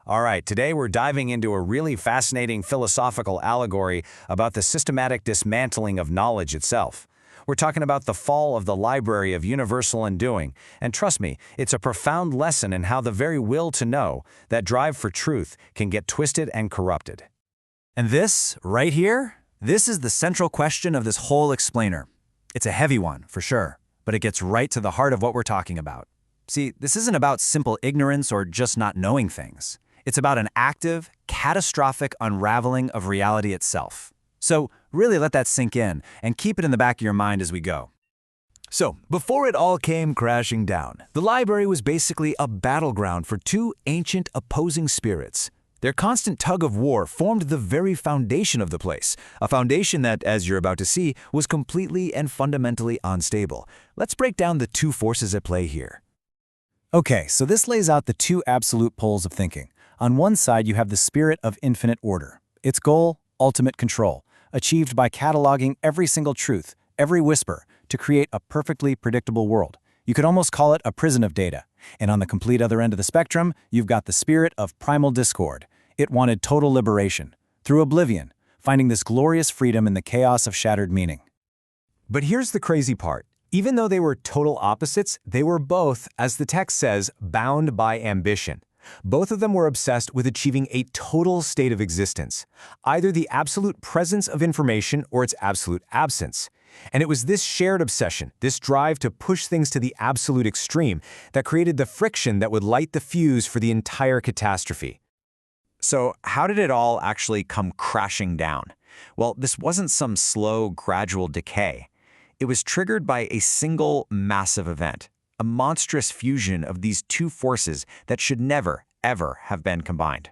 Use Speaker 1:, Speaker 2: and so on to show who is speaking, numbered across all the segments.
Speaker 1: All right, today we're diving into a really fascinating philosophical allegory about the systematic dismantling of knowledge itself. We're talking about the fall of the library of universal undoing, and trust me, it's a profound lesson in how the very will to know, that drive for truth, can get twisted and corrupted.
Speaker 2: And this, right here, this is the central question of this whole explainer. It's a heavy one, for sure, but it gets right to the heart of what we're talking about. See, this isn't about simple ignorance or just not knowing things. It's about an active, catastrophic unraveling of reality itself. So really let that sink in and keep it in the back of your mind as we go. So, before it all came crashing down, the library was basically a battleground for two ancient opposing spirits. Their constant tug of war formed the very foundation of the place, a foundation that, as you're about to see, was completely and fundamentally unstable. Let's break down the two forces at play here. Okay, so this lays out the two absolute poles of thinking. On one side, you have the spirit of infinite order. Its goal, ultimate control, achieved by cataloging every single truth, every whisper, to create a perfectly predictable world. You could almost call it a prison of data. And on the complete other end of the spectrum, you've got the spirit of primal discord. It wanted total liberation, through oblivion, finding this glorious freedom in the chaos of shattered meaning. But here's the crazy part. Even though they were total opposites, they were both, as the text says, bound by ambition. Both of them were obsessed with achieving a total state of existence, either the absolute presence of information or its absolute absence. And it was this shared obsession, this drive to push things to the absolute extreme, that created the friction that would light the fuse for the entire catastrophe. So how did it all actually come crashing down? Well, this wasn't some slow, gradual decay. It was triggered by a single massive event, a monstrous fusion of these two forces that should never, ever have been combined.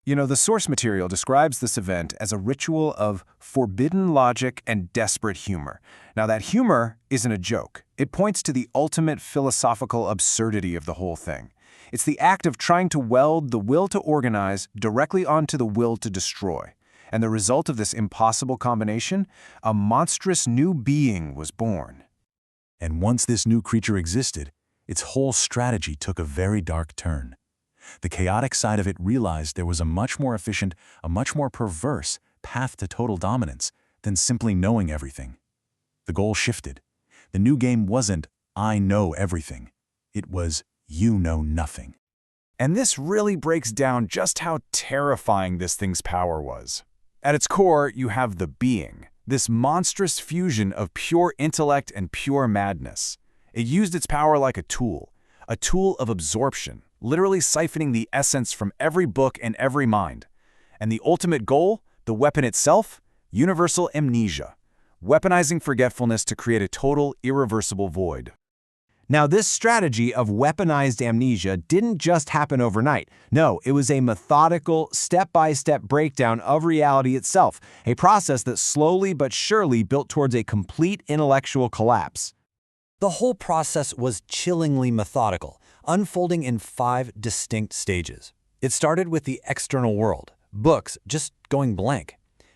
Speaker 3: You know, the source material describes this event as a ritual of forbidden logic and desperate humor. Now, that humor isn't a joke. It points to the ultimate philosophical absurdity of the whole thing. It's the act of trying to weld the will to organize directly onto the will to destroy. And the result of this impossible combination, a monstrous new being was born.
Speaker 4: And once this new creature existed, its whole strategy took a very dark turn. The chaotic side of it realized there was a much more efficient, a much more perverse path to total dominance than simply knowing everything. The goal shifted. The new game wasn't, I know everything. It was, you know nothing.
Speaker 3: And this really breaks down just how terrifying this thing's power was. At its core, you have the being, this monstrous fusion of pure intellect and pure madness. It used its power like a tool of absorption, literally siphoning the essence from every book and every mind. And the ultimate goal, the weapon itself, universal amnesia, weaponizing forgetfulness to create a total, irreversible void.
Speaker 2: Now, this strategy of weaponized amnesia didn't just happen overnight. No, it was a methodical, step-by-step breakdown of reality itself, a process that slowly but surely built towards a complete intellectual collapse. The whole process was chillingly methodical, unfolding in 5 distinct stages. It started with the external world, books just going blank.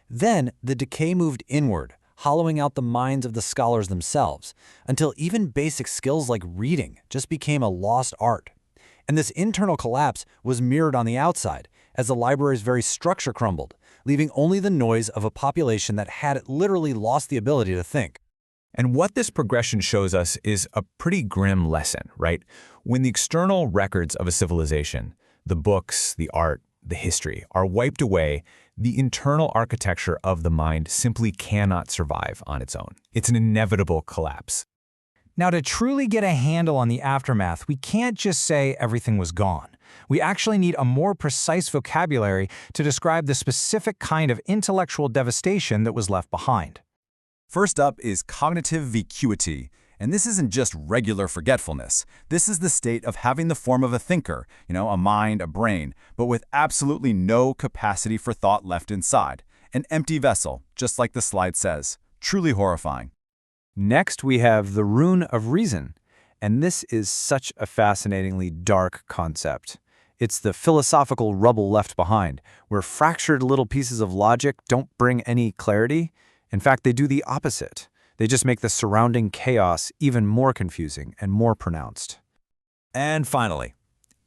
Speaker 2: Then the decay moved inward, hollowing out the minds of the scholars themselves, until even basic skills like reading just became a lost art. And this internal collapse was mirrored on the outside, as the library's very structure crumbled, leaving only the noise of a population that had literally lost the ability to think.
Speaker 5: And what this progression shows us is a pretty grim lesson, right? When the external records of a civilization, the books, the art, the history, are wiped away, the internal architecture of the mind simply cannot survive on its own. It's an inevitable collapse.
Speaker 6: Now, to truly get a handle on the aftermath, we can't just say everything was gone. We actually need a more precise vocabulary to describe the specific kind of intellectual devastation that was left behind.
Speaker 7: First up is cognitive vacuity. And this isn't just regular forgetfulness. This is the state of having the form of a thinker, a mind, a brain, but with absolutely no capacity for thought left inside. An empty vessel, just like the slide says. Truly horrifying.
Speaker 2: Next, we have the rune of reason. And this is such a fascinatingly dark concept. It's the philosophical rubble left behind, where fractured little pieces of logic don't bring any clarity. In fact, they do the opposite. They just make the surrounding chaos even more confusing and more pronounced.
Speaker 5: And finally,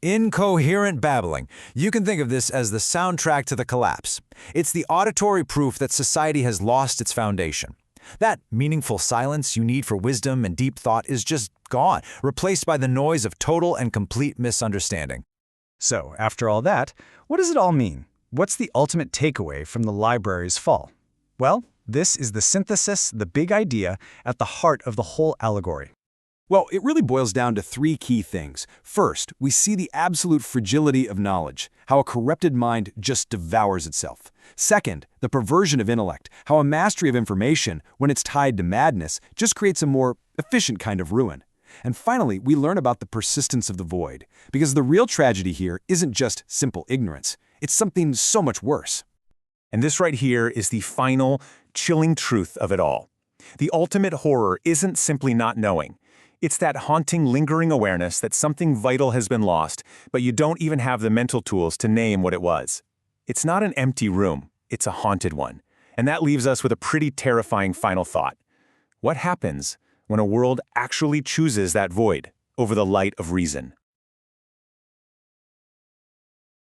Speaker 2: Incoherent babbling. You can think of this as the soundtrack to the collapse. It's the auditory proof that society has lost its foundation. That meaningful silence you need for wisdom and deep thought is just gone, replaced by the noise of total and complete misunderstanding.
Speaker 8: So, after all that, what does it all mean? What's the ultimate takeaway from the library's fall? Well, this is the synthesis, the big idea, at the heart of the whole allegory.
Speaker 3: Well, it really boils down to three key things. First, we see the absolute fragility of knowledge, how a corrupted mind just devours itself. Second, the perversion of intellect, how a mastery of information, when it's tied to madness, just creates a more efficient kind of ruin. And finally, we learn about the persistence of the void, because the real tragedy here isn't just simple ignorance. It's something so much worse.
Speaker 5: And this right here is the final, chilling truth of it all. The ultimate horror isn't simply not knowing. It's that haunting, lingering awareness that something vital has been lost, but you don't even have the mental tools to name what it was. It's not an empty room, it's a haunted one. And that leaves us with a pretty terrifying final thought. What happens when a world actually chooses that void over the light of reason?